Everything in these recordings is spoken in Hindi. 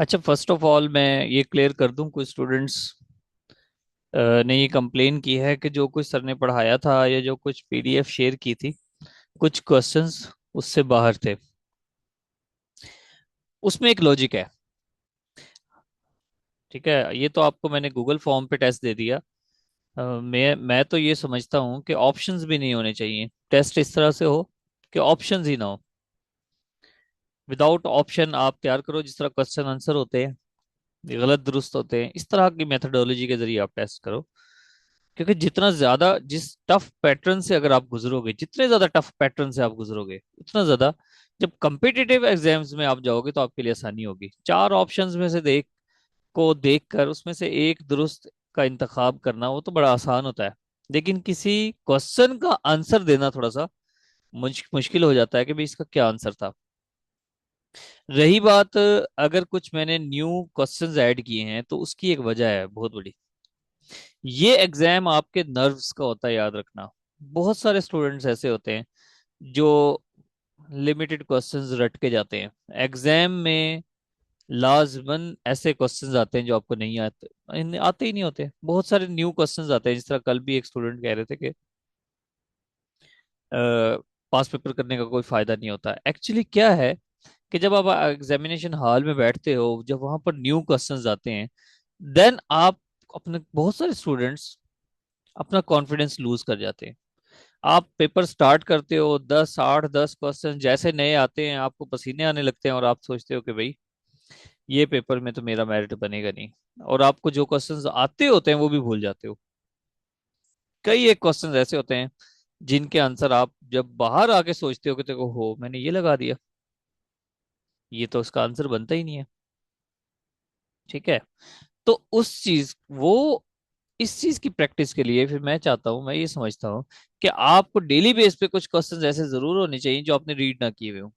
अच्छा, फर्स्ट ऑफ ऑल मैं ये क्लियर कर दूं, कुछ स्टूडेंट्स ने ये कंप्लेन की है कि जो कुछ सर ने पढ़ाया था या जो कुछ पीडीएफ शेयर की थी, कुछ क्वेश्चंस उससे बाहर थे। उसमें एक लॉजिक है। ठीक है, ये तो आपको मैंने गूगल फॉर्म पे टेस्ट दे दिया। मैं तो ये समझता हूँ कि ऑप्शंस भी नहीं होने चाहिए। टेस्ट इस तरह से हो कि ऑप्शंस ही ना हो। विदाउट ऑप्शन आप तैयार करो, जिस तरह क्वेश्चन आंसर होते हैं ये गलत दुरुस्त होते हैं, इस तरह की मेथोडोलॉजी के जरिए आप टेस्ट करो। क्योंकि जितना ज्यादा जिस टफ पैटर्न से अगर आप गुजरोगे, जितने ज्यादा टफ पैटर्न से आप गुजरोगे, उतना ज्यादा जब कम्पिटिटिव एग्जाम्स में आप जाओगे तो आपके लिए आसानी होगी। चार ऑप्शंस में से देखकर उसमें से एक दुरुस्त का इंतखाब करना वो तो बड़ा आसान होता है। लेकिन किसी क्वेश्चन का आंसर देना थोड़ा सा मुश्किल हो जाता है कि भाई इसका क्या आंसर था। रही बात, अगर कुछ मैंने न्यू क्वेश्चंस ऐड किए हैं तो उसकी एक वजह है बहुत बड़ी। ये एग्जाम आपके नर्व्स का होता है, याद रखना। बहुत सारे स्टूडेंट्स ऐसे होते हैं जो लिमिटेड क्वेश्चंस रट के जाते हैं एग्जाम में। लाजमन ऐसे क्वेश्चंस आते हैं जो आपको नहीं आते, आते ही नहीं होते। बहुत सारे न्यू क्वेश्चंस आते हैं, जिस तरह कल भी एक स्टूडेंट कह रहे थे कि पास पेपर करने का कोई फायदा नहीं होता। एक्चुअली क्या है कि जब आप एग्जामिनेशन हॉल में बैठते हो, जब वहां पर न्यू क्वेश्चंस आते हैं, देन आप अपने बहुत सारे स्टूडेंट्स अपना कॉन्फिडेंस लूज कर जाते हैं। आप पेपर स्टार्ट करते हो, 10 8 10 क्वेश्चन जैसे नए आते हैं आपको पसीने आने लगते हैं और आप सोचते हो कि भाई ये पेपर में तो मेरा मेरिट बनेगा नहीं। और आपको जो क्वेश्चंस आते होते हैं वो भी भूल जाते हो। कई एक क्वेश्चंस ऐसे होते हैं जिनके आंसर आप जब बाहर आके सोचते हो कि देखो हो मैंने ये लगा दिया, ये तो उसका आंसर बनता ही नहीं है। ठीक है, तो उस चीज वो इस चीज की प्रैक्टिस के लिए फिर मैं चाहता हूँ, मैं ये समझता हूँ कि आपको डेली बेस पे कुछ क्वेश्चंस ऐसे जरूर होने चाहिए जो आपने रीड ना किए हुए हो,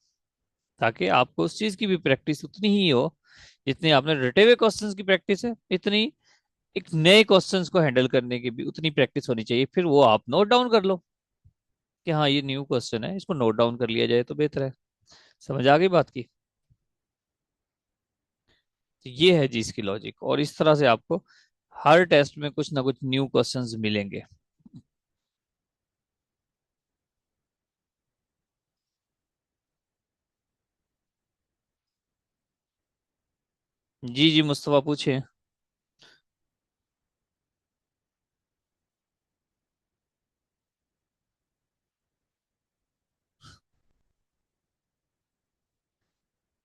ताकि आपको उस चीज की भी प्रैक्टिस उतनी ही हो जितनी आपने रटे हुए क्वेश्चंस की प्रैक्टिस है। इतनी एक नए क्वेश्चंस को हैंडल करने की भी उतनी प्रैक्टिस होनी चाहिए। फिर वो आप नोट डाउन कर लो कि हाँ ये न्यू क्वेश्चन है, इसको नोट डाउन कर लिया जाए तो बेहतर है। समझ आ गई बात की? तो ये है जी इसकी लॉजिक, और इस तरह से आपको हर टेस्ट में कुछ ना कुछ न्यू क्वेश्चंस मिलेंगे। जी जी मुस्तफा पूछे।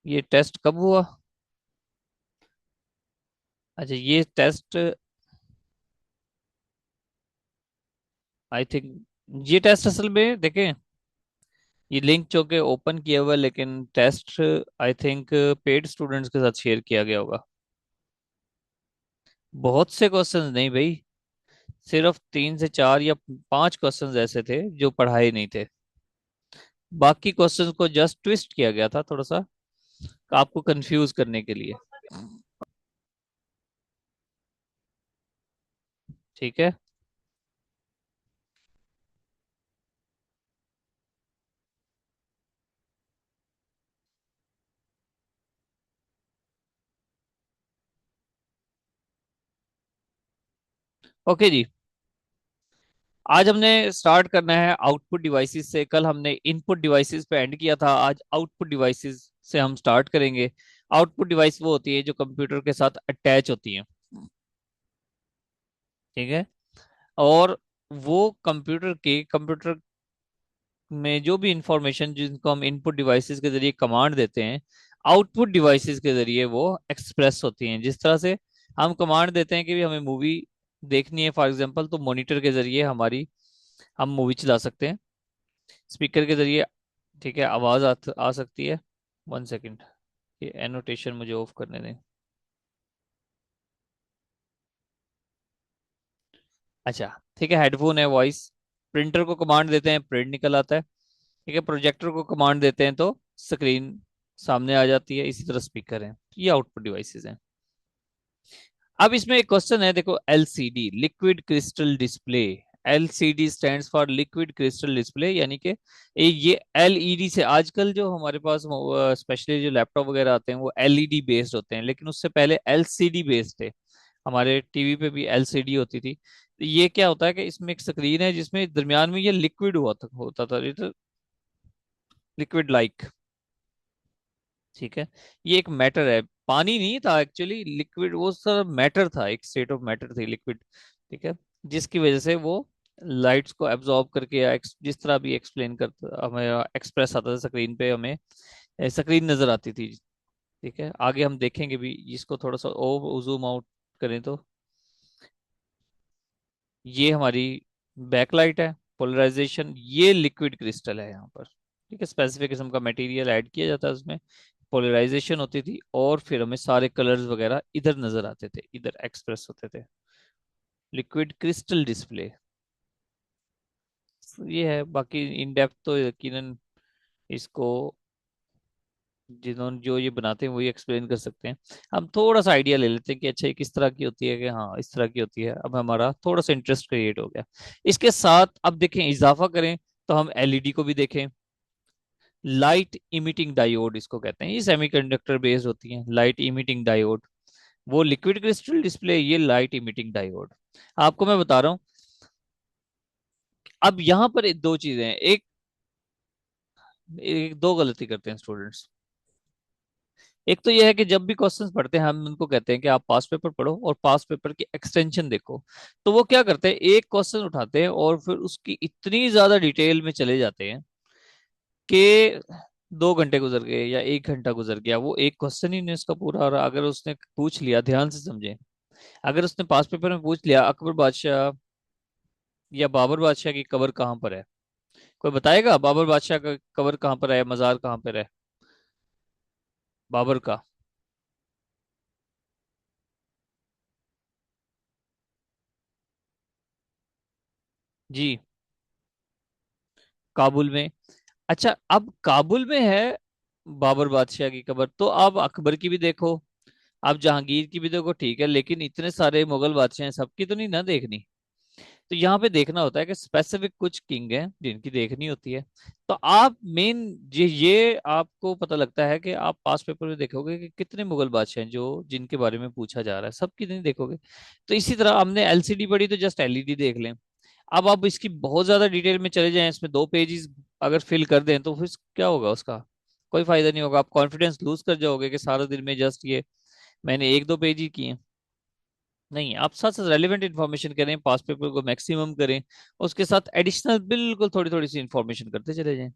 ये टेस्ट कब हुआ? अच्छा, ये टेस्ट आई थिंक, ये टेस्ट असल में देखें, ये लिंक जो के ओपन किया हुआ है, लेकिन test I think paid students के साथ शेयर किया गया होगा। बहुत से क्वेश्चंस नहीं भाई, सिर्फ 3 से 4 या 5 क्वेश्चंस ऐसे थे जो पढ़ाए नहीं थे। बाकी क्वेश्चंस को जस्ट ट्विस्ट किया गया था थोड़ा सा, आपको कंफ्यूज करने के लिए। ठीक है। ओके जी, आज हमने स्टार्ट करना है आउटपुट डिवाइसेस से। कल हमने इनपुट डिवाइसेस पे एंड किया था, आज आउटपुट डिवाइसेस से हम स्टार्ट करेंगे। आउटपुट डिवाइस वो होती है जो कंप्यूटर के साथ अटैच होती है। ठीक है, और वो कंप्यूटर में जो भी इंफॉर्मेशन जिनको हम इनपुट डिवाइसेस के जरिए कमांड देते हैं, आउटपुट डिवाइसेस के जरिए वो एक्सप्रेस होती हैं। जिस तरह से हम कमांड देते हैं कि भी हमें मूवी देखनी है फॉर एग्जांपल, तो मॉनिटर के जरिए हम मूवी चला सकते हैं। स्पीकर के जरिए, ठीक है, आवाज आ सकती है। 1 सेकेंड, ये एनोटेशन मुझे ऑफ करने दें। अच्छा, ठीक है, हेडफोन है वॉइस। प्रिंटर को कमांड देते हैं, प्रिंट निकल आता है। ठीक है, प्रोजेक्टर को कमांड देते हैं तो स्क्रीन सामने आ जाती है। इसी तरह स्पीकर है, ये आउटपुट डिवाइसेस हैं। अब इसमें एक क्वेश्चन है, देखो, LCD liquid crystal display, LCD stands for liquid crystal display, यानी कि ये एलईडी से, आजकल जो हमारे पास स्पेशली जो लैपटॉप वगैरह आते हैं वो एलईडी बेस्ड होते हैं, लेकिन उससे पहले एलसीडी बेस्ड थे। हमारे टीवी पे भी एलसीडी होती थी। तो ये क्या होता है कि इसमें एक स्क्रीन है जिसमें दरमियान में ये लिक्विड होता था, लिक्विड लाइक। ठीक है। ये एक मैटर है, पानी नहीं था एक्चुअली, लिक्विड, वो सर मैटर था, एक स्टेट ऑफ मैटर थी, लिक्विड। ठीक है। जिसकी वजह से वो लाइट्स को एब्जॉर्ब करके, या जिस तरह भी एक्सप्लेन कर, हमें एक्सप्रेस आता था स्क्रीन पे, हमें स्क्रीन नजर आती थी। ठीक है, आगे हम देखेंगे भी इसको, थोड़ा सा ओ जूम आउट करें तो ये हमारी बैकलाइट है। पोलराइजेशन, ये लिक्विड क्रिस्टल है यहाँ पर। ठीक है, स्पेसिफिक किस्म का मटेरियल ऐड किया जाता है उसमें, पोलराइजेशन होती थी, और फिर हमें सारे कलर्स वगैरह इधर नजर आते थे, इधर एक्सप्रेस होते थे। लिक्विड क्रिस्टल डिस्प्ले ये है। बाकी इन डेप्थ तो यकीनन इसको जिन्होंने जो ये बनाते हैं वही एक्सप्लेन कर सकते हैं। हम थोड़ा सा आइडिया ले लेते हैं कि अच्छा ये किस तरह की होती है, कि हाँ इस तरह की होती है, अब हमारा थोड़ा सा इंटरेस्ट क्रिएट हो गया। इसके साथ अब देखें, इजाफा करें तो हम एलईडी को भी देखें। लाइट इमिटिंग डायोड इसको कहते हैं, ये सेमीकंडक्टर बेस्ड होती हैं, लाइट इमिटिंग डायोड। वो लिक्विड क्रिस्टल डिस्प्ले, ये लाइट इमिटिंग डायोड। आपको मैं बता रहा हूँ। अब यहाँ पर दो चीजें हैं, दो गलती करते हैं स्टूडेंट्स। एक तो यह है कि जब भी क्वेश्चंस पढ़ते हैं हम उनको कहते हैं कि आप पास पेपर पढ़ो और पास पेपर की एक्सटेंशन देखो। तो वो क्या करते हैं, एक क्वेश्चन उठाते हैं और फिर उसकी इतनी ज्यादा डिटेल में चले जाते हैं कि 2 घंटे गुजर गए या 1 घंटा गुजर गया, वो एक क्वेश्चन ही नहीं उसका पूरा। और अगर उसने पूछ लिया, ध्यान से समझे, अगर उसने पास पेपर में पूछ लिया अकबर बादशाह या बाबर बादशाह की कब्र कहाँ पर है, कोई बताएगा बाबर बादशाह का कब्र कहाँ पर है, मजार कहाँ पर है बाबर का? जी, काबुल में। अच्छा, अब काबुल में है बाबर बादशाह की कब्र, तो आप अकबर की भी देखो, आप जहांगीर की भी देखो, ठीक है, लेकिन इतने सारे मुगल बादशाह हैं, सबकी तो नहीं ना देखनी। तो यहाँ पे देखना होता है कि स्पेसिफिक कुछ किंग हैं जिनकी देखनी होती है। तो आप मेन, ये आपको पता लगता है कि आप पास पेपर में देखोगे कि कितने मुगल बादशाह हैं जो जिनके बारे में पूछा जा रहा है, सबकी नहीं देखोगे। तो इसी तरह हमने एलसीडी पढ़ी तो जस्ट एलईडी देख लें। अब आप इसकी बहुत ज्यादा डिटेल में चले जाएं, इसमें 2 पेजेस अगर फिल कर दें तो फिर क्या होगा उसका? कोई फायदा नहीं होगा, आप कॉन्फिडेंस लूज कर जाओगे कि सारा दिन में जस्ट ये मैंने 1-2 पेज ही किए। नहीं, आप साथ साथ रेलिवेंट इन्फॉर्मेशन करें, पास पेपर को मैक्सिमम करें, उसके साथ एडिशनल बिल्कुल थोड़ी थोड़ी सी इन्फॉर्मेशन करते चले जाएं।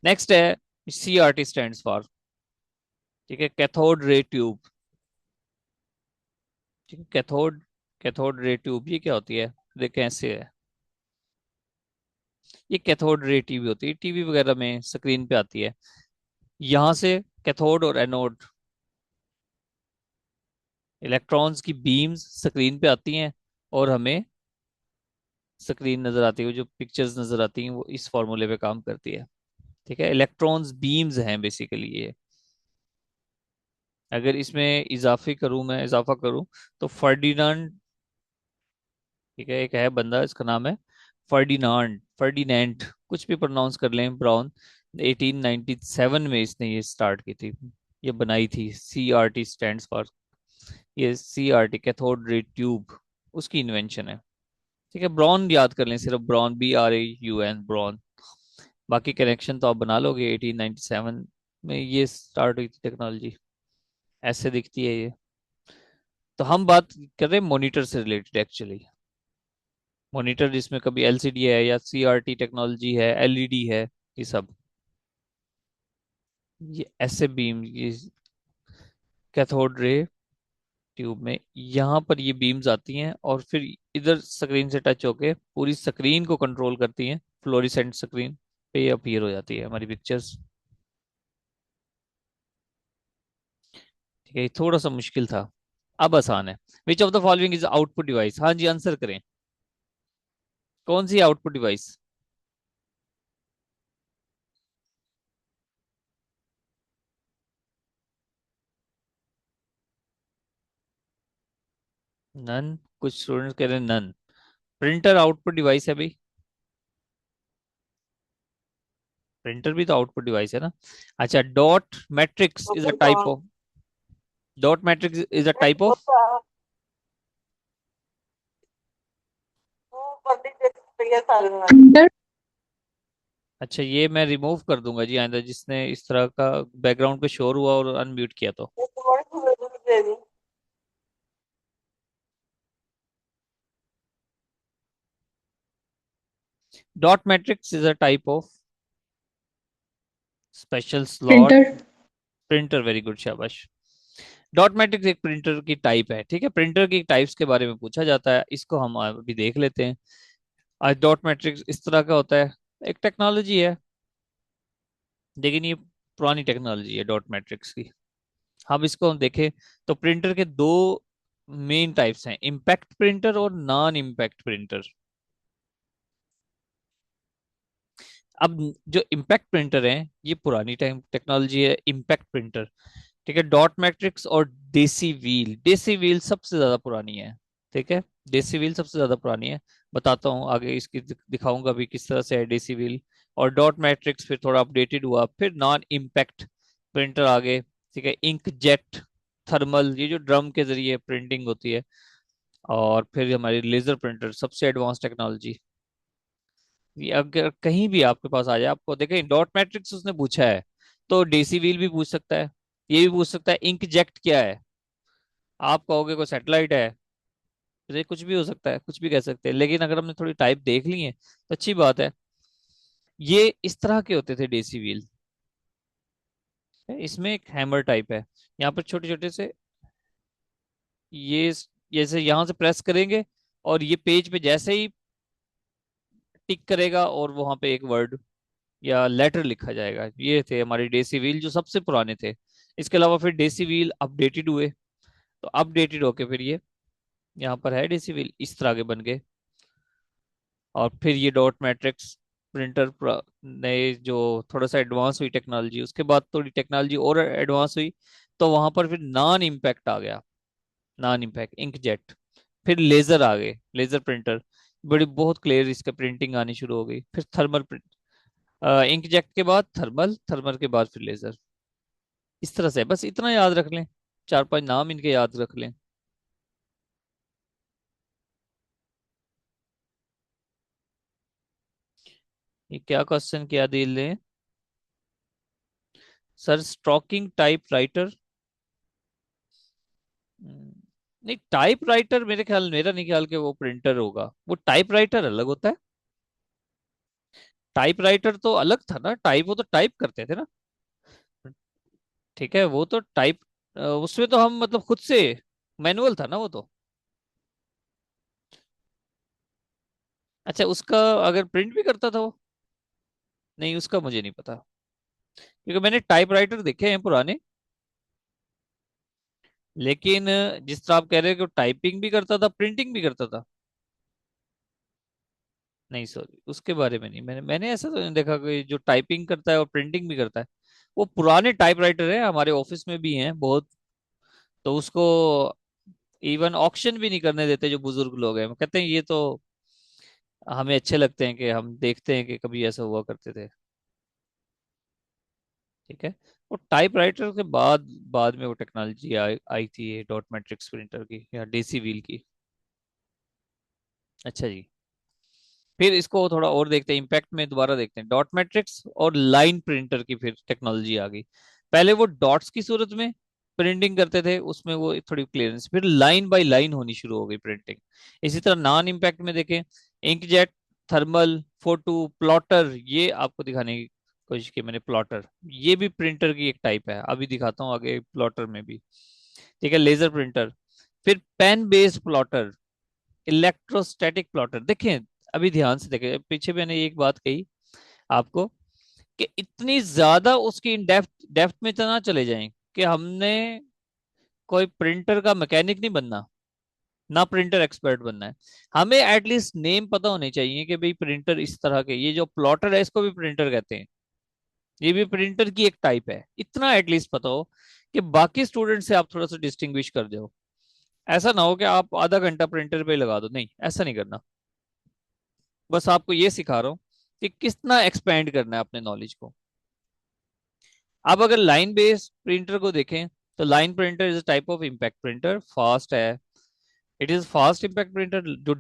नेक्स्ट है, CRT स्टैंड्स फॉर, ठीक है, कैथोड रे ट्यूब। ठीक है, कैथोड, कैथोड रे ट्यूब ये क्या होती है? देखें ऐसे है, ये कैथोड रे टीवी होती है, टीवी वगैरह में स्क्रीन पे आती है। यहाँ से कैथोड और एनोड, इलेक्ट्रॉन्स की बीम्स स्क्रीन पे आती हैं, और हमें स्क्रीन नजर आती है, जो पिक्चर्स नजर आती हैं वो इस फॉर्मूले पे काम करती है। ठीक है, इलेक्ट्रॉन्स बीम्स हैं बेसिकली ये। अगर इसमें इजाफी करूं, मैं इजाफा करूं तो फर्डिनांड, ठीक है, एक है बंदा, इसका नाम है फर्डिनांड, फर्डिनेंट, कुछ भी प्रोनाउंस कर लें, ब्राउन। 1897 में इसने ये स्टार्ट की थी, ये बनाई थी। CRT स्टैंड्स फॉर, ये CRT कैथोड रे ट्यूब, उसकी इन्वेंशन है। ठीक है, ब्रॉन याद कर लें, सिर्फ ब्रॉन, BRAUN, ब्रॉन। बाकी कनेक्शन तो आप बना लोगे, 1897 में ये स्टार्ट हुई थी टेक्नोलॉजी। ऐसे दिखती है ये। तो हम बात कर रहे हैं मॉनिटर से रिलेटेड एक्चुअली। मॉनिटर जिसमें कभी LCD है या CRT टेक्नोलॉजी है, LED है, ये सब, ये ऐसे बीम, ये कैथोड रे ट्यूब में यहाँ पर ये बीम्स आती हैं और फिर इधर स्क्रीन से टच होके पूरी स्क्रीन को कंट्रोल करती हैं, फ्लोरिसेंट स्क्रीन पे अपीयर हो जाती है हमारी पिक्चर्स। ठीक है, ये थोड़ा सा मुश्किल था, अब आसान है। Which of the following is output device? हाँ जी, आंसर करें, कौन सी आउटपुट डिवाइस? नन, कुछ स्टूडेंट्स कह रहे हैं नन। प्रिंटर आउटपुट डिवाइस है भाई, प्रिंटर भी तो आउटपुट डिवाइस है ना। अच्छा, dot matrix is a okay type कौन। Of, dot matrix is a नहीं टाइप वो ऑफ। तो वो पब्लिक जैसे है सारे में। अच्छा, ये मैं रिमूव कर दूंगा जी आइंदा, जिसने इस तरह का बैकग्राउंड पे शोर हुआ और अनम्यूट किया तो। ये तो बड़ी सुविधा दे दी। Dot matrix is a type of special slot printer. Printer, very good, शाबाश। डॉट मैट्रिक्स एक प्रिंटर की टाइप है, ठीक है, प्रिंटर की टाइप्स के बारे में पूछा जाता है, इसको हम अभी देख लेते हैं। आज डॉट मैट्रिक्स इस तरह का होता है, एक टेक्नोलॉजी है, लेकिन ये पुरानी टेक्नोलॉजी है डॉट मैट्रिक्स की। हम इसको हम देखें तो प्रिंटर के दो मेन टाइप्स हैं, इम्पैक्ट प्रिंटर और नॉन इम्पैक्ट प्रिंटर। अब जो इम्पैक्ट प्रिंटर है ये पुरानी टाइम टेक्नोलॉजी है, इम्पैक्ट प्रिंटर, ठीक है। डॉट मैट्रिक्स और देसी व्हील सबसे ज्यादा पुरानी है, ठीक है। देसी व्हील सबसे ज्यादा पुरानी है, बताता हूँ आगे इसकी दिखाऊंगा भी किस तरह से है देसी व्हील। और डॉट मैट्रिक्स फिर थोड़ा अपडेटेड हुआ, फिर नॉन इम्पैक्ट प्रिंटर आ गए, ठीक है। इंक जेट, थर्मल, ये जो ड्रम के जरिए प्रिंटिंग होती है। और फिर हमारी लेजर प्रिंटर, सबसे एडवांस टेक्नोलॉजी। ये अगर कहीं भी आपके पास आ जाए, आपको देखें डॉट मैट्रिक्स उसने पूछा है, तो देसी व्हील भी पूछ सकता है, ये भी पूछ सकता है इंक जेट क्या है। आप कहोगे कोई सैटेलाइट है, तो ये कुछ भी हो सकता है, कुछ भी कह सकते हैं, लेकिन अगर हमने थोड़ी टाइप देख ली है तो अच्छी बात है। ये इस तरह के होते थे देसी व्हील, इसमें एक हैमर टाइप है, यहाँ पर छोटे छोटे से, ये जैसे यहाँ से प्रेस करेंगे और ये पेज पे जैसे ही टिक करेगा और वहां पे एक वर्ड या लेटर लिखा जाएगा। ये थे हमारे देसी व्हील जो सबसे पुराने थे। इसके अलावा फिर देसी व्हील अपडेटेड हुए, तो अपडेटेड होके फिर ये यहाँ पर है देसी व्हील इस तरह के बन गए। और फिर ये डॉट मैट्रिक्स प्रिंटर नए जो थोड़ा सा एडवांस हुई टेक्नोलॉजी, उसके बाद थोड़ी टेक्नोलॉजी और एडवांस हुई, तो वहां पर फिर नॉन इम्पैक्ट आ गया, नॉन इम्पैक्ट इंकजेट। फिर लेजर आ गए, लेजर प्रिंटर, बड़ी बहुत क्लियर इसका प्रिंटिंग आनी शुरू हो गई। फिर थर्मल प्रिंट, इंकजेट के बाद थर्मल, थर्मल के बाद फिर लेजर। इस तरह से बस इतना याद रख लें, चार पांच नाम इनके याद रख लें। ये क्या क्वेश्चन किया दिल ने, सर स्ट्रोकिंग टाइप राइटर। नहीं, टाइप राइटर मेरे ख्याल, मेरा नहीं ख्याल कि वो प्रिंटर होगा, वो टाइप राइटर अलग होता है। टाइप राइटर तो अलग था ना, टाइप वो तो टाइप करते थे ना, ठीक है, वो तो टाइप, उसमें तो हम मतलब खुद से मैनुअल था ना वो तो। अच्छा, उसका अगर प्रिंट भी करता था वो, नहीं उसका मुझे नहीं पता, क्योंकि मैंने टाइप राइटर देखे हैं पुराने, लेकिन जिस तरह आप कह रहे हो कि टाइपिंग भी करता था प्रिंटिंग भी करता था, नहीं सॉरी उसके बारे में नहीं, मैंने ऐसा तो नहीं देखा कि जो टाइपिंग करता है और प्रिंटिंग भी करता है। वो पुराने टाइपराइटर है, हमारे ऑफिस में भी हैं बहुत, तो उसको इवन ऑक्शन भी नहीं करने देते जो बुजुर्ग लोग हैं, वो कहते हैं ये तो हमें अच्छे लगते हैं कि हम देखते हैं कि कभी ऐसा हुआ करते थे, ठीक है। वो टाइपराइटर के बाद बाद में वो टेक्नोलॉजी आई थी डॉट मैट्रिक्स प्रिंटर की या देसी व्हील की। अच्छा जी, फिर इसको थोड़ा और देखते हैं, इम्पैक्ट में दोबारा देखते हैं डॉट मैट्रिक्स और लाइन प्रिंटर की फिर टेक्नोलॉजी आ गई। पहले वो डॉट्स की सूरत में प्रिंटिंग करते थे, उसमें वो थोड़ी क्लियरेंस, फिर लाइन बाय लाइन होनी शुरू हो गई प्रिंटिंग। इसी तरह नॉन इम्पैक्ट में देखें, इंकजेट, थर्मल, फोटो, प्लॉटर, ये आपको दिखाने की कोशिश की मैंने, प्लॉटर ये भी प्रिंटर की एक टाइप है, अभी दिखाता हूँ आगे प्लॉटर में भी, ठीक है। लेजर प्रिंटर, फिर pen based plotter, electrostatic plotter, देखें अभी ध्यान से देखें, पीछे मैंने एक बात कही आपको कि इतनी ज्यादा उसकी इन डेप्थ डेप्थ में तो ना चले जाएं कि हमने कोई प्रिंटर का मैकेनिक नहीं बनना, ना प्रिंटर एक्सपर्ट बनना है। हमें एटलीस्ट नेम पता होने चाहिए कि भाई प्रिंटर इस तरह के, ये जो प्लॉटर है इसको भी प्रिंटर कहते हैं, ये भी प्रिंटर की एक टाइप है, इतना एटलीस्ट पता हो कि बाकी स्टूडेंट से आप थोड़ा सा डिस्टिंग्विश कर जाओ। ऐसा ना हो कि आप आधा घंटा प्रिंटर पे लगा दो, नहीं ऐसा नहीं करना, बस आपको ये सिखा रहा हूँ कि कितना एक्सपेंड करना है अपने नॉलेज को। अब अगर लाइन बेस्ड प्रिंटर को देखें, तो line printer is type of impact printer, fast है। It is fast impact printer, जो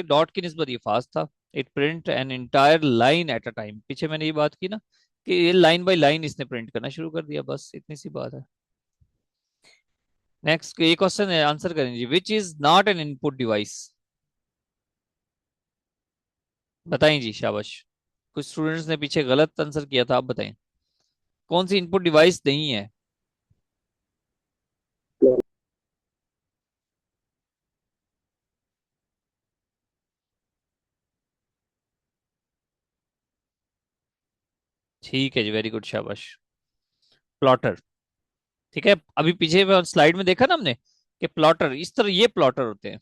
डॉट की निस्बत ये फास्ट था। It print an entire line at a time. पीछे मैंने ये बात की ना कि ये लाइन बाय लाइन इसने प्रिंट करना शुरू कर दिया, बस इतनी सी बात है। नेक्स्ट ये क्वेश्चन है, आंसर करें जी। Which is not an input device? बताएं जी, शाबाश। कुछ स्टूडेंट्स ने पीछे गलत आंसर किया था, आप बताएं कौन सी इनपुट डिवाइस नहीं है। ठीक है जी, वेरी गुड, शाबाश। प्लॉटर। ठीक है, अभी पीछे स्लाइड में देखा ना हमने कि प्लॉटर इस तरह, ये प्लॉटर होते हैं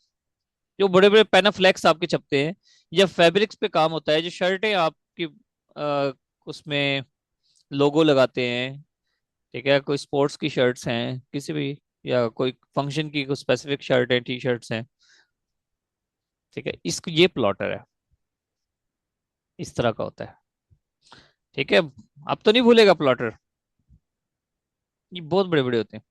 जो बड़े बड़े पेनाफ्लेक्स आपके छपते हैं, या फैब्रिक्स पे काम होता है, जो शर्टें आपकी उसमें लोगो लगाते हैं। ठीक है, कोई स्पोर्ट्स की शर्ट्स हैं किसी भी, या कोई फंक्शन की कोई स्पेसिफिक शर्ट है, टी शर्ट्स हैं। ठीक है, इसको ये प्लॉटर है, इस तरह का होता है। ठीक है, अब तो नहीं भूलेगा प्लॉटर, ये बहुत बड़े बड़े होते हैं।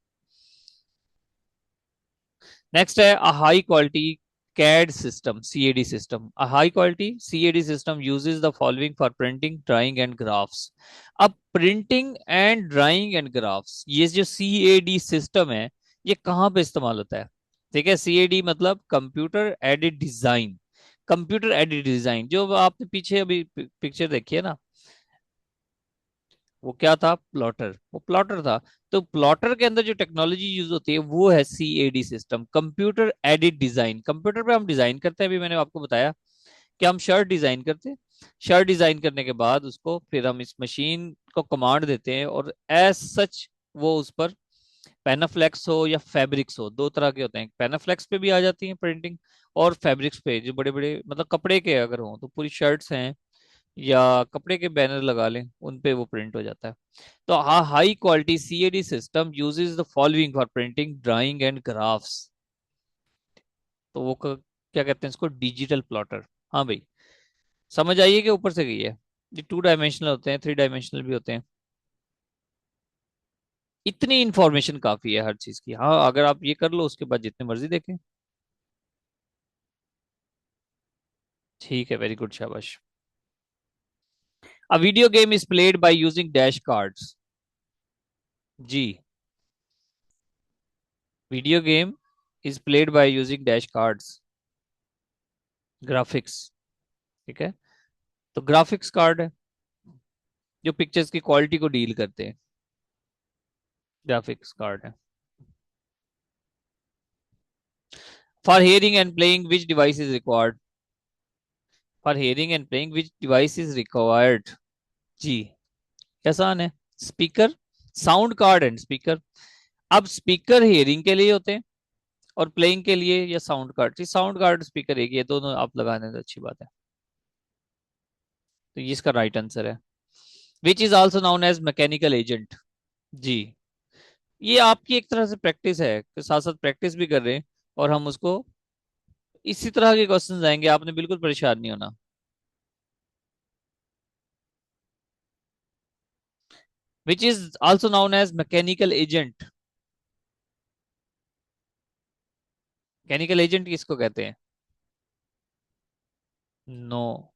नेक्स्ट है a high quality CAD system, CAD system. A high quality CAD system uses the following for printing, drawing and graphs. अब printing and drawing and graphs, ये जो CAD सिस्टम है, ये कहाँ पे इस्तेमाल होता है? ठीक है, CAD मतलब computer aided design. Computer aided design, जो आपने पीछे अभी पिक्चर देखी है ना, वो क्या था? प्लॉटर, वो प्लॉटर था। तो प्लॉटर के अंदर जो टेक्नोलॉजी यूज होती है वो है CAD system, computer aided design. Computer पे हम डिजाइन करते हैं, अभी मैंने आपको बताया कि हम शर्ट डिजाइन करते हैं। शर्ट डिजाइन करने के बाद उसको फिर हम इस मशीन को कमांड देते हैं, और एज सच वो उस पर पेनाफ्लेक्स हो या फैब्रिक्स हो, दो तरह के होते हैं। पेनाफ्लेक्स पे भी आ जाती है प्रिंटिंग, और फैब्रिक्स पे जो बड़े बड़े मतलब कपड़े के अगर हो, तो पूरी शर्ट्स हैं या कपड़े के बैनर लगा लें, उन पे वो प्रिंट हो जाता है। तो high quality CAD system uses the following for printing, drawing and graphs. तो वो क्या कहते हैं इसको? Digital plotter. हाँ भाई, समझ आइए कि ऊपर से गई है। ये 2 डायमेंशनल होते हैं, 3 डायमेंशनल भी होते हैं। इतनी इंफॉर्मेशन काफी है हर चीज की। हाँ, अगर आप ये कर लो, उसके बाद जितने मर्जी देखें। ठीक है, वेरी गुड, शाबाश। A video game is played by using dash cards. जी, video game is played by using dash cards. Graphics. ठीक है, तो ग्राफिक्स कार्ड है जो पिक्चर्स की क्वालिटी को डील करते हैं, ग्राफिक्स कार्ड है। For hearing and playing which device is required? For hearing and playing which device is required? जी, आसान है। Speaker, sound card and speaker. अब स्पीकर हियरिंग के लिए होते हैं, और प्लेइंग के लिए या साउंड कार्ड, जी साउंड कार्ड स्पीकर एक, ये दोनों आप लगाने तो अच्छी बात है। तो ये इसका राइट आंसर है। Which is also known as mechanical agent. जी, ये आपकी एक तरह से प्रैक्टिस है, कि साथ साथ प्रैक्टिस भी कर रहे हैं, और हम उसको इसी तरह के क्वेश्चंस आएंगे, आपने बिल्कुल परेशान नहीं होना। Which is also known as mechanical agent. Mechanical agent किसको कहते हैं? नो।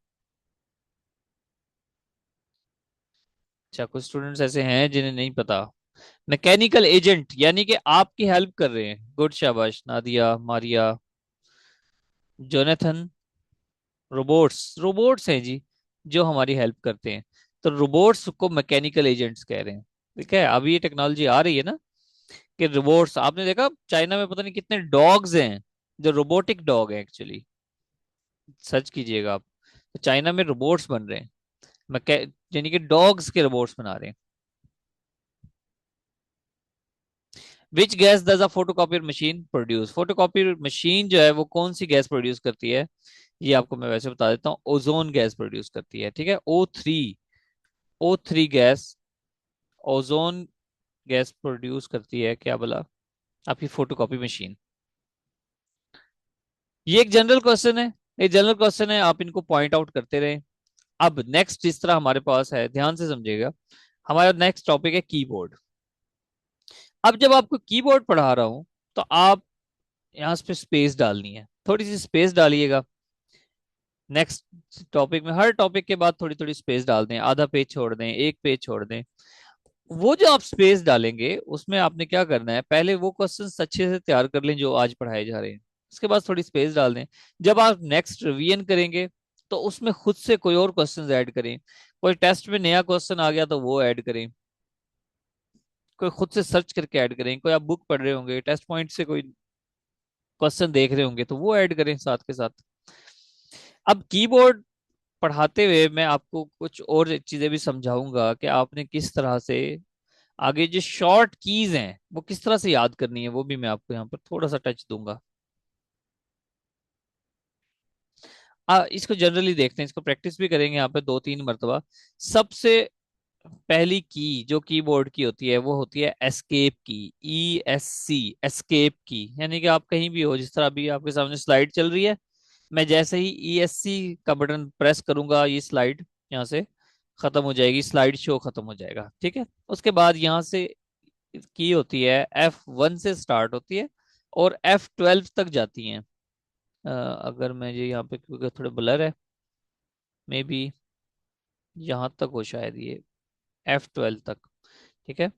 अच्छा, कुछ स्टूडेंट्स ऐसे हैं जिन्हें नहीं पता। मैकेनिकल एजेंट यानी कि आपकी हेल्प कर रहे हैं। गुड, शाबाश, Nadia, Maria, Jonathan. Robots, robots हैं जी जो हमारी हेल्प करते हैं। तो रोबोट्स को मैकेनिकल एजेंट्स कह रहे हैं। ठीक है, अभी ये टेक्नोलॉजी आ रही है ना, कि रोबोट्स, आपने देखा चाइना में पता नहीं कितने डॉग्स हैं जो रोबोटिक डॉग है एक्चुअली। सर्च कीजिएगा आप, तो चाइना में रोबोट्स बन रहे हैं, मैके यानी कि डॉग्स के रोबोट्स बना रहे हैं। Which gas does a photocopier machine produce? Photocopier machine जो है वो कौन सी गैस प्रोड्यूस करती है? ये आपको मैं वैसे बता देता हूँ, ओजोन गैस प्रोड्यूस करती है। ठीक है, O3, O3 gas, ozone gas produce करती है, क्या बोला? आपकी फोटोकॉपी मशीन। ये एक जनरल क्वेश्चन है, ये जनरल क्वेश्चन है, आप इनको पॉइंट आउट करते रहें। अब नेक्स्ट जिस तरह हमारे पास है, ध्यान से समझिएगा, हमारा नेक्स्ट टॉपिक है कीबोर्ड। अब जब आपको कीबोर्ड पढ़ा रहा हूं, तो आप यहाँ पे स्पेस डालनी है, थोड़ी सी स्पेस डालिएगा। नेक्स्ट टॉपिक में हर टॉपिक के बाद थोड़ी थोड़ी स्पेस डाल दें, आधा पेज छोड़ दें, एक पेज छोड़ दें। वो जो आप स्पेस डालेंगे उसमें आपने क्या करना है, पहले वो क्वेश्चंस अच्छे से तैयार कर लें जो आज पढ़ाए जा रहे हैं, उसके बाद थोड़ी स्पेस डाल दें। जब आप नेक्स्ट रिवीजन करेंगे तो उसमें खुद से कोई और क्वेश्चंस ऐड करें। कोई टेस्ट में नया क्वेश्चन आ गया तो वो ऐड करें, कोई खुद से सर्च करके ऐड करें, कोई आप बुक पढ़ रहे होंगे टेस्ट पॉइंट से कोई क्वेश्चन देख रहे होंगे तो वो ऐड करें साथ के साथ। अब कीबोर्ड पढ़ाते हुए मैं आपको कुछ और चीजें भी समझाऊंगा कि आपने किस तरह से आगे जो शॉर्ट कीज हैं वो किस तरह से याद करनी है, वो भी मैं आपको यहाँ पर थोड़ा सा टच दूंगा। इसको जनरली देखते हैं, इसको प्रैक्टिस भी करेंगे यहाँ पे 2-3 मरतबा। सबसे पहली की जो कीबोर्ड की होती है वो होती है एस्केप की, ESC, एस्केप की। यानी कि आप कहीं भी हो, जिस तरह अभी आपके सामने स्लाइड चल रही है, मैं जैसे ही ESC का बटन प्रेस करूंगा, ये स्लाइड यहाँ से खत्म हो जाएगी, स्लाइड शो खत्म हो जाएगा, ठीक है। उसके बाद यहाँ से की होती है F1 से स्टार्ट होती है और F12 तक जाती हैं। अगर मैं ये यहाँ पे, क्योंकि थोड़े ब्लर है, मे बी यहाँ तक हो शायद, ये F12 तक, ठीक है।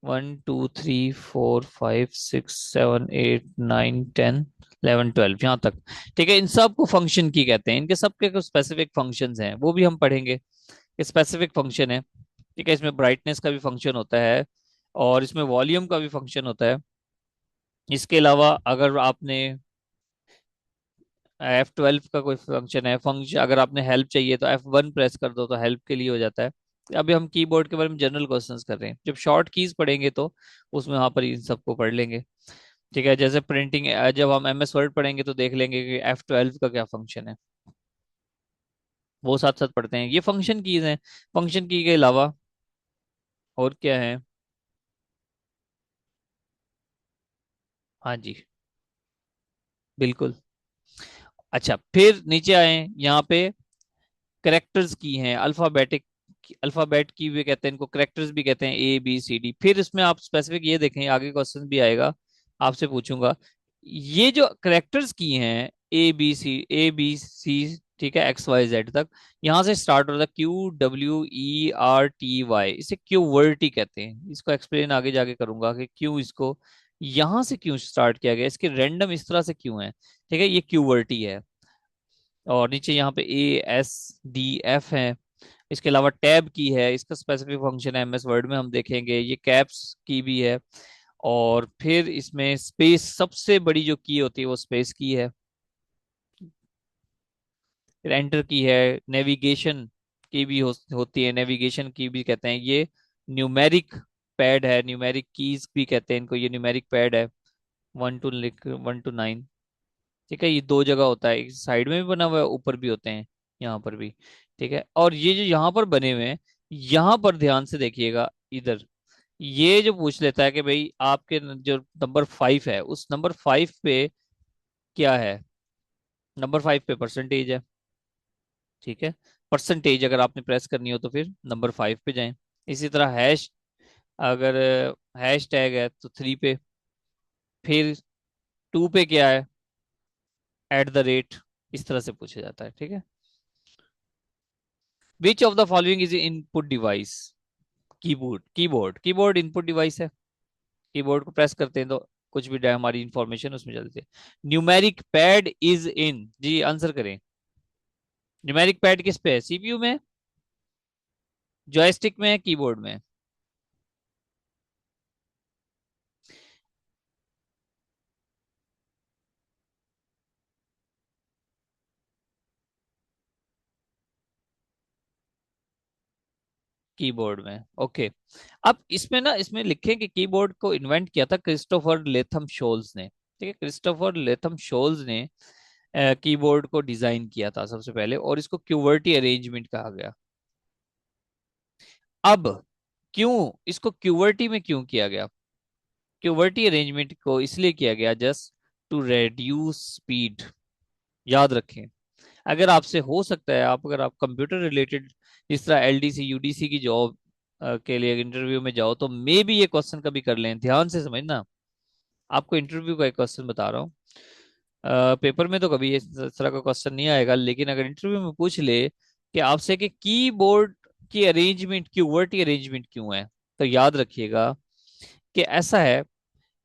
1 2 3 4 5 6 7 8 9 10 11 12 यहाँ तक, ठीक है। इन सब को फंक्शन की कहते हैं, इनके सबके कुछ स्पेसिफिक फंक्शंस हैं, वो भी हम पढ़ेंगे। स्पेसिफिक फंक्शन है, ठीक है, इसमें ब्राइटनेस का भी फंक्शन होता है और इसमें वॉल्यूम का भी फंक्शन होता है। इसके अलावा अगर आपने F12 का कोई फंक्शन है, फंक्शन अगर आपने हेल्प चाहिए तो F1 प्रेस कर दो तो हेल्प के लिए हो जाता है। अभी हम कीबोर्ड के बारे में जनरल क्वेश्चंस कर रहे हैं, जब शॉर्ट कीज पढ़ेंगे तो उसमें वहां पर इन सबको पढ़ लेंगे, ठीक है। जैसे प्रिंटिंग, जब हम MS वर्ड पढ़ेंगे तो देख लेंगे कि F12 का क्या फंक्शन है, वो साथ साथ पढ़ते हैं। ये फंक्शन कीज हैं। फंक्शन की के अलावा और क्या है? हाँ जी, बिल्कुल। अच्छा, फिर नीचे आए, यहाँ पे करेक्टर्स की हैं, अल्फाबेटिक, अल्फाबेट की भी कहते हैं इनको, करेक्टर्स भी कहते हैं, ABCD। फिर इसमें आप स्पेसिफिक ये देखें, आगे क्वेश्चन भी आएगा, आपसे पूछूंगा, ये जो करेक्टर्स की हैं, A B C, ठीक है, XYZ तक, यहाँ से स्टार्ट होता है QWERTY, इसे क्यूवर्टी कहते हैं। इसको एक्सप्लेन आगे जाके करूंगा कि क्यों इसको यहाँ से क्यों स्टार्ट किया गया, इसके रैंडम इस तरह से क्यों है, ठीक है, ये क्यूवर्टी है। और नीचे यहाँ पे ASDF है। इसके अलावा टैब की है, इसका स्पेसिफिक फंक्शन है, MS वर्ड में हम देखेंगे। ये कैप्स की भी है। और फिर इसमें स्पेस, सबसे बड़ी जो की होती है वो स्पेस की है। फिर एंटर की है। नेविगेशन की भी होती है, नेविगेशन की भी कहते हैं। ये न्यूमेरिक पैड है, न्यूमेरिक कीज भी कहते हैं इनको, ये न्यूमेरिक पैड है। 1 to 9, ठीक है। ये दो जगह होता है, एक साइड में भी बना हुआ है, ऊपर भी होते हैं, यहाँ पर भी, ठीक है। और ये जो यहाँ पर बने हुए हैं, यहाँ पर ध्यान से देखिएगा इधर, ये जो पूछ लेता है कि भाई आपके जो नंबर 5 है, उस नंबर 5 पे क्या है, नंबर 5 पे परसेंटेज है, ठीक है। परसेंटेज अगर आपने प्रेस करनी हो तो फिर नंबर 5 पे जाएं। इसी तरह हैश, अगर हैश टैग है तो 3 पे, फिर 2 पे क्या है, @ इस तरह से पूछा जाता है, ठीक है। Which of the following is input device? Keyboard input device है। कीबोर्ड को प्रेस करते हैं तो कुछ भी हमारी इंफॉर्मेशन उसमें चलती है। न्यूमेरिक पैड इज इन, जी आंसर करें। न्यूमेरिक पैड किस पे है, CPU में, जॉयस्टिक में, कीबोर्ड में? कीबोर्ड में, ओके। अब इसमें ना, इसमें लिखें कि कीबोर्ड को इन्वेंट किया था क्रिस्टोफर लेथम शोल्स ने, ठीक है। क्रिस्टोफर लेथम शोल्स ने कीबोर्ड को डिजाइन किया था सबसे पहले, और इसको क्यूवर्टी अरेंजमेंट कहा गया। अब क्यों इसको क्यूवर्टी में क्यों किया गया? क्यूवर्टी अरेंजमेंट को इसलिए किया गया जस्ट टू रेड्यूस स्पीड, याद रखें। अगर आपसे हो सकता है, आप अगर आप कंप्यूटर रिलेटेड जिस तरह एलडीसी यूडीसी की जॉब के लिए इंटरव्यू में जाओ, तो मे भी ये क्वेश्चन कभी कर लें, ध्यान से समझना। आपको इंटरव्यू का एक क्वेश्चन बता रहा हूँ। पेपर में तो कभी इस तरह का क्वेश्चन नहीं आएगा, लेकिन अगर इंटरव्यू में पूछ ले कि आपसे कि कीबोर्ड की अरेंजमेंट QWERTY अरेंजमेंट क्यों है, तो याद रखिएगा कि ऐसा है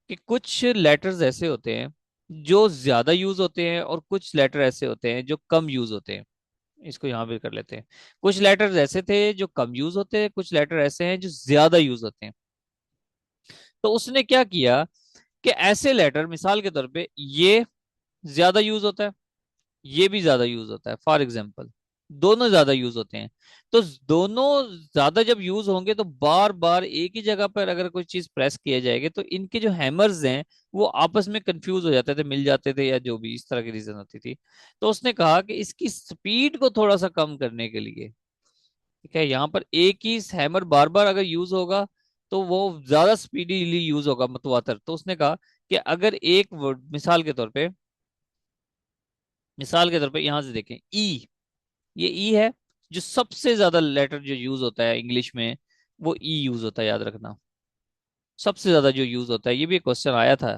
कि कुछ लेटर्स ऐसे होते हैं जो ज्यादा यूज होते हैं, और कुछ लेटर ऐसे होते हैं जो कम यूज होते हैं। इसको यहाँ पे कर लेते हैं। कुछ लेटर्स ऐसे थे जो कम यूज होते हैं, कुछ लेटर ऐसे हैं जो ज्यादा यूज होते हैं। तो उसने क्या किया कि ऐसे लेटर, मिसाल के तौर पे ये ज्यादा यूज होता है, ये भी ज्यादा यूज होता है, फॉर एग्जाम्पल दोनों ज्यादा यूज होते हैं। तो दोनों ज्यादा जब यूज होंगे तो बार बार एक ही जगह पर अगर कोई चीज प्रेस किया जाएगा, तो इनके जो हैमर्स हैं वो आपस में कंफ्यूज हो जाते थे, मिल जाते थे, या जो भी इस तरह की रीजन होती थी। तो उसने कहा कि इसकी स्पीड को थोड़ा सा कम करने के लिए, ठीक है, यहाँ पर एक ही हैमर बार बार अगर यूज होगा तो वो ज्यादा स्पीडीली यूज होगा, मुतवातर। तो उसने कहा कि अगर एक वर्ड, मिसाल के तौर पे यहाँ से देखें ई, ये ई है, जो सबसे ज्यादा लेटर जो यूज होता है इंग्लिश में, वो ई यूज होता है, याद रखना। सबसे ज्यादा जो यूज होता है, ये भी एक क्वेश्चन आया था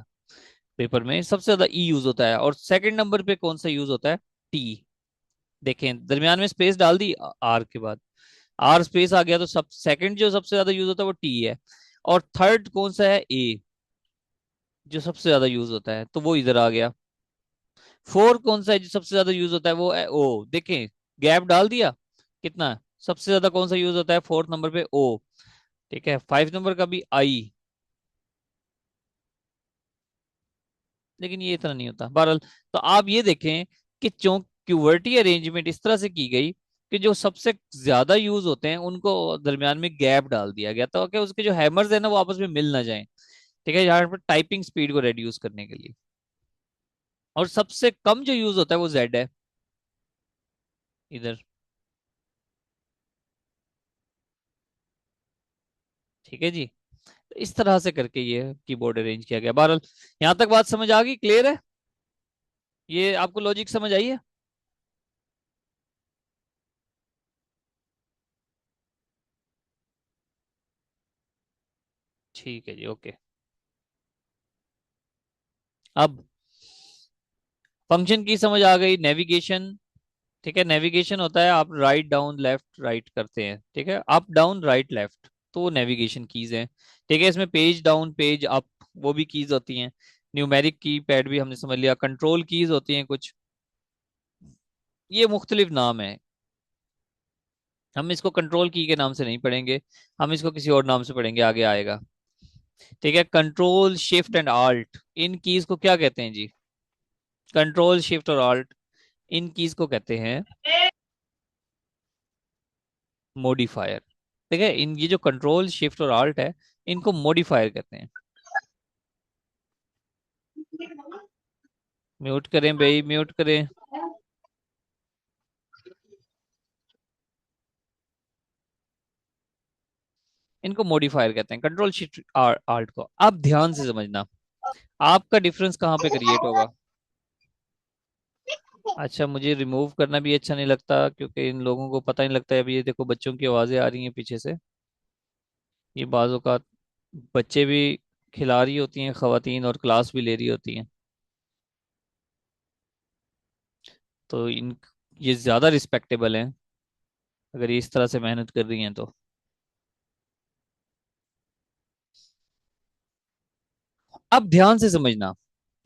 पेपर में, सबसे ज्यादा ई यूज होता है। और सेकंड नंबर पे कौन सा यूज होता है? टी। देखें दरमियान में स्पेस डाल दी आर के बाद, आर स्पेस आ गया, तो सब सेकंड जो सबसे ज्यादा यूज होता है वो टी है। और थर्ड कौन सा है? ए, जो सबसे ज्यादा यूज होता है, तो वो इधर आ गया। फोर कौन सा है जो सबसे ज्यादा यूज होता है? वो है ओ। देखें गैप डाल दिया, कितना है? सबसे ज्यादा कौन सा यूज होता है फोर्थ नंबर पे? ओ। ठीक है, फाइव नंबर का भी आई। लेकिन ये इतना नहीं होता, बहरहाल। तो आप ये देखें कि क्यूवर्टी अरेंजमेंट इस तरह से की गई कि जो सबसे ज्यादा यूज होते हैं उनको दरमियान में गैप डाल दिया गया, तो कि उसके जो हैमर्स है ना वो आपस में मिल ना जाएं। ठीक है, यहाँ पर टाइपिंग स्पीड को रेड्यूस करने के लिए। और सबसे कम जो यूज होता है वो जेड है, इधर। ठीक है जी। तो इस तरह से करके ये कीबोर्ड अरेंज किया गया। बहरहाल यहाँ तक बात समझ आ गई? क्लियर है? ये आपको लॉजिक समझ आई है? ठीक है जी, ओके। अब फंक्शन की समझ आ गई। नेविगेशन, ठीक है, नेविगेशन होता है आप राइट डाउन लेफ्ट राइट करते हैं, ठीक है, अप डाउन राइट लेफ्ट, तो वो नेविगेशन कीज हैं। ठीक है, इसमें पेज डाउन पेज अप, वो भी कीज होती हैं। न्यूमेरिक की पैड भी हमने समझ लिया। कंट्रोल कीज होती हैं कुछ, ये मुख्तलिफ नाम है। हम इसको कंट्रोल की के नाम से नहीं पढ़ेंगे, हम इसको किसी और नाम से पढ़ेंगे, आगे आएगा। ठीक है, control shift and alt, in keys को क्या कहते हैं जी? कंट्रोल शिफ्ट और आल्ट, इन कीज को कहते हैं मॉडिफायर। ठीक है, इन ये जो कंट्रोल शिफ्ट और आल्ट है, इनको मॉडिफायर कहते हैं। म्यूट करें भाई, म्यूट करें। इनको मॉडिफायर कहते हैं, कंट्रोल शिफ्ट आल्ट को। अब ध्यान से समझना, आपका डिफरेंस कहाँ पे क्रिएट होगा। अच्छा, मुझे रिमूव करना भी अच्छा नहीं लगता, क्योंकि इन लोगों को पता नहीं लगता है। अभी ये देखो बच्चों की आवाजें आ रही हैं पीछे से, ये बाजों का बच्चे भी खिला रही होती हैं खवातीन, और क्लास भी ले रही होती हैं। तो इन ये ज्यादा रिस्पेक्टेबल हैं अगर ये इस तरह से मेहनत कर रही हैं तो। अब ध्यान से समझना,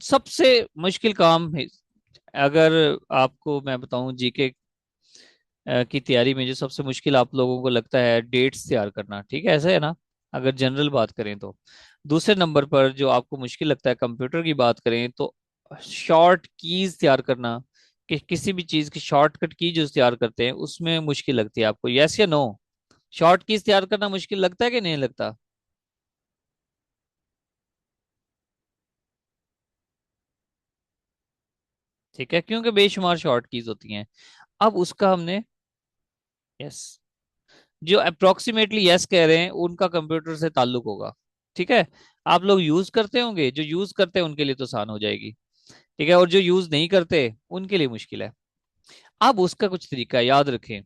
सबसे मुश्किल काम है, अगर आपको मैं बताऊं जीके की तैयारी में जो सबसे मुश्किल आप लोगों को लगता है, डेट्स तैयार करना। ठीक है, ऐसा है ना? अगर जनरल बात करें तो। दूसरे नंबर पर जो आपको मुश्किल लगता है, कंप्यूटर की बात करें तो, शॉर्ट कीज तैयार करना, कि किसी भी चीज की शॉर्टकट की जो तैयार करते हैं उसमें मुश्किल लगती है आपको, यस या नो? शॉर्ट कीज तैयार करना मुश्किल लगता है कि नहीं लगता? ठीक है, क्योंकि बेशुमार शॉर्ट कीज होती हैं। अब उसका हमने, यस, जो अप्रोक्सीमेटली यस कह रहे हैं उनका कंप्यूटर से ताल्लुक होगा। ठीक है, आप लोग यूज करते होंगे, जो यूज करते हैं उनके लिए तो आसान हो जाएगी। ठीक है, और जो यूज नहीं करते उनके लिए मुश्किल है। अब उसका कुछ तरीका है, याद रखें।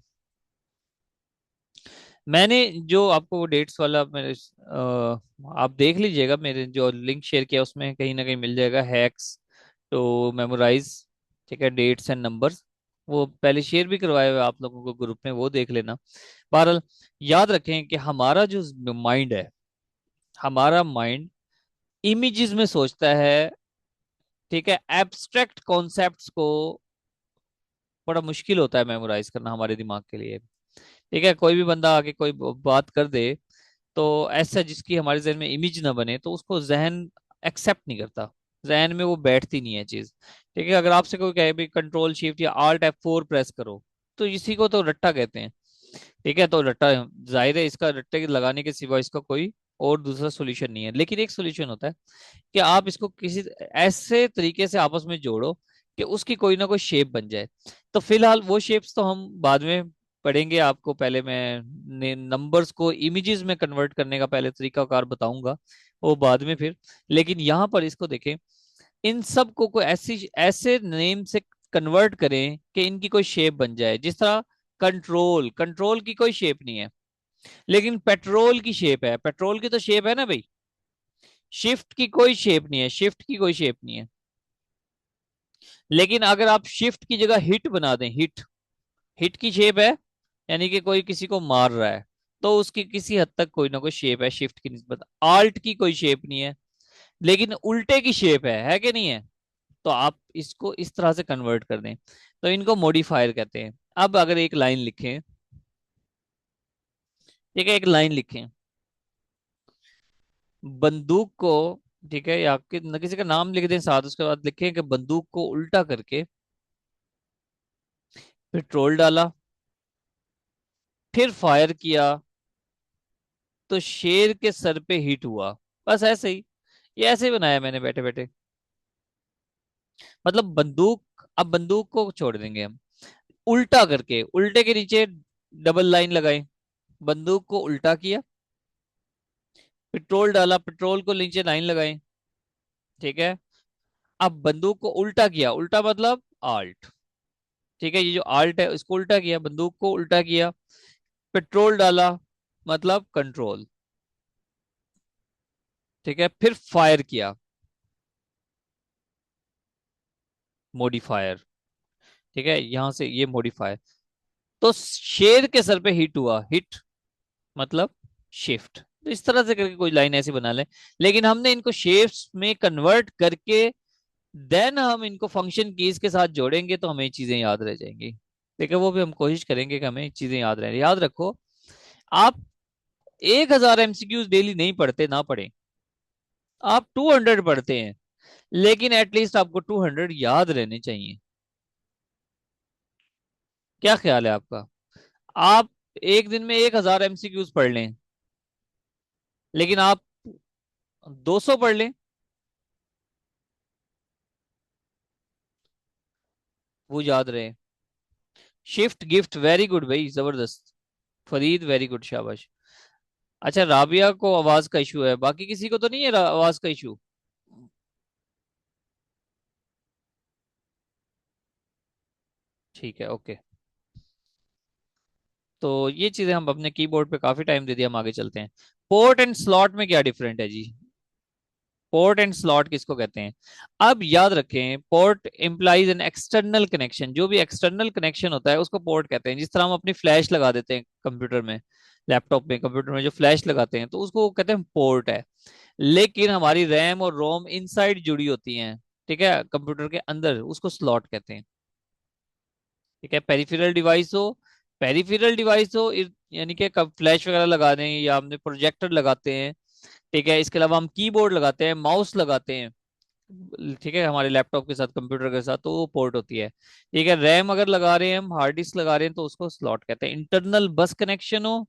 मैंने जो आपको वो डेट्स वाला मेरे आप देख लीजिएगा, मेरे जो लिंक शेयर किया उसमें कहीं ना कहीं मिल जाएगा, हैक्स टू मेमोराइज, ठीक है, डेट्स एंड नंबर्स। वो पहले शेयर भी करवाए हुए आप लोगों को ग्रुप में, वो देख लेना। बहरहाल, याद रखें कि हमारा जो माइंड है, हमारा माइंड इमेजेस में सोचता है, ठीक है। एब्स्ट्रैक्ट कॉन्सेप्ट्स को बड़ा मुश्किल होता है मेमोराइज करना हमारे दिमाग के लिए, ठीक है। कोई भी बंदा आके कोई बात कर दे, तो ऐसा जिसकी हमारे जहन में इमेज ना बने, तो उसको जहन एक्सेप्ट नहीं करता, जहन में वो बैठती नहीं है चीज, ठीक है। अगर आपसे कोई कहे भी कंट्रोल शिफ्ट या आल्ट F4 प्रेस करो, तो इसी को तो रट्टा कहते हैं, ठीक है। तो रट्टा, जाहिर है इसका रट्टे के लगाने के सिवा इसका कोई और दूसरा सोल्यूशन नहीं है। लेकिन एक सोल्यूशन होता है कि आप इसको किसी ऐसे तरीके से आपस में जोड़ो कि उसकी कोई ना कोई शेप बन जाए। तो फिलहाल वो शेप्स तो हम बाद में पढ़ेंगे, आपको पहले मैं नंबर्स को इमेजेस में कन्वर्ट करने का पहले तरीकाकार बताऊंगा, वो बाद में फिर। लेकिन यहाँ पर इसको देखें, इन सब को कोई ऐसी ऐसे नेम से कन्वर्ट करें कि इनकी कोई शेप बन जाए। जिस तरह कंट्रोल, कंट्रोल की कोई शेप नहीं है, लेकिन पेट्रोल की शेप है, पेट्रोल की तो शेप है ना भाई। शिफ्ट की कोई शेप नहीं है, शिफ्ट की कोई शेप नहीं है। लेकिन अगर आप शिफ्ट की जगह हिट बना दें, हिट, हिट की शेप है, यानी कि कोई किसी को मार रहा है, तो उसकी किसी हद तक कोई ना कोई शेप है शिफ्ट की निस्बत। आल्ट की कोई शेप नहीं है, लेकिन उल्टे की शेप है कि नहीं है। तो आप इसको इस तरह से कन्वर्ट कर दें, तो इनको मॉडिफायर कहते हैं। अब अगर एक लाइन लिखें, ठीक है, एक लाइन लिखें, बंदूक को, ठीक है, या किसी का नाम लिख दें साथ, उसके बाद लिखें कि बंदूक को उल्टा करके पेट्रोल डाला, फिर फायर किया, तो शेर के सर पे हिट हुआ। बस ऐसे ही, ये ऐसे ही बनाया मैंने बैठे बैठे। मतलब बंदूक, अब बंदूक को छोड़ देंगे हम, उल्टा करके, उल्टे के नीचे डबल लाइन लगाई, बंदूक को उल्टा किया, पेट्रोल डाला, पेट्रोल को नीचे लाइन लगाई, ठीक है। अब बंदूक को उल्टा किया, उल्टा मतलब आल्ट, ठीक है। ये जो आल्ट है इसको उल्टा किया, बंदूक को उल्टा किया, पेट्रोल डाला, मतलब कंट्रोल, ठीक है। फिर फायर किया, मॉडिफायर, ठीक है, यहां से ये मॉडिफायर। तो शेर के सर पे हिट हुआ, हिट मतलब शिफ्ट। तो इस तरह से करके कोई लाइन ऐसी बना ले। लेकिन हमने इनको शेप्स में कन्वर्ट करके देन हम इनको फंक्शन कीज के साथ जोड़ेंगे, तो हमें चीजें याद रह जाएंगी। देखिए वो भी हम कोशिश करेंगे कि हमें चीजें याद रहे। याद रखो, आप 1000 MCQs डेली नहीं पढ़ते, ना पढ़े, आप 200 पढ़ते हैं, लेकिन एटलीस्ट आपको 200 याद रहने चाहिए। क्या ख्याल है आपका? आप एक दिन में 1000 MCQs पढ़ लें, लेकिन आप 200 पढ़ लें, वो याद रहे। शिफ्ट गिफ्ट, वेरी गुड भाई, जबरदस्त। फरीद, वेरी गुड, शाबाश। अच्छा, राबिया को आवाज का इशू है, बाकी किसी को तो नहीं है आवाज का इशू? ठीक है, ओके। तो ये चीजें हम अपने कीबोर्ड पे काफी टाइम दे दिया, हम आगे चलते हैं। पोर्ट एंड स्लॉट में क्या डिफरेंट है जी? पोर्ट एंड स्लॉट किसको कहते हैं? अब याद रखें, port implies an external connection. जो भी एक्सटर्नल कनेक्शन होता है उसको पोर्ट कहते हैं। जिस तरह हम अपनी फ्लैश लगा देते हैं कंप्यूटर में, लैपटॉप में, कंप्यूटर में जो फ्लैश लगाते हैं, तो उसको कहते हैं पोर्ट है। लेकिन हमारी रैम और रोम इनसाइड जुड़ी होती हैं, ठीक है, कंप्यूटर के अंदर, उसको स्लॉट कहते हैं, ठीक है। पेरिफेरल डिवाइस हो यानी कि फ्लैश वगैरह लगा दें, या हमने प्रोजेक्टर लगाते हैं, ठीक है। इसके अलावा हम कीबोर्ड लगाते हैं, माउस लगाते हैं, ठीक है, हमारे लैपटॉप के साथ, कंप्यूटर के साथ, तो वो पोर्ट होती है, ठीक है। रैम अगर लगा रहे हैं हम, हार्ड डिस्क लगा रहे हैं, तो उसको स्लॉट कहते हैं। इंटरनल बस कनेक्शन हो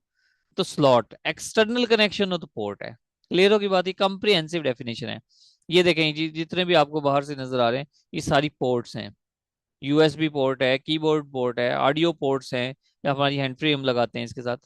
तो स्लॉट, एक्सटर्नल कनेक्शन हो तो पोर्ट है। क्लियर होगी बात? ये कॉम्प्रिहेंसिव डेफिनेशन है। ये देखें जी, जितने भी आपको बाहर से नजर आ रहे हैं, ये सारी पोर्ट्स हैं। USB पोर्ट है, कीबोर्ड पोर्ट है, ऑडियो पोर्ट्स हैं, या हमारी हैंड फ्री हम लगाते हैं इसके साथ,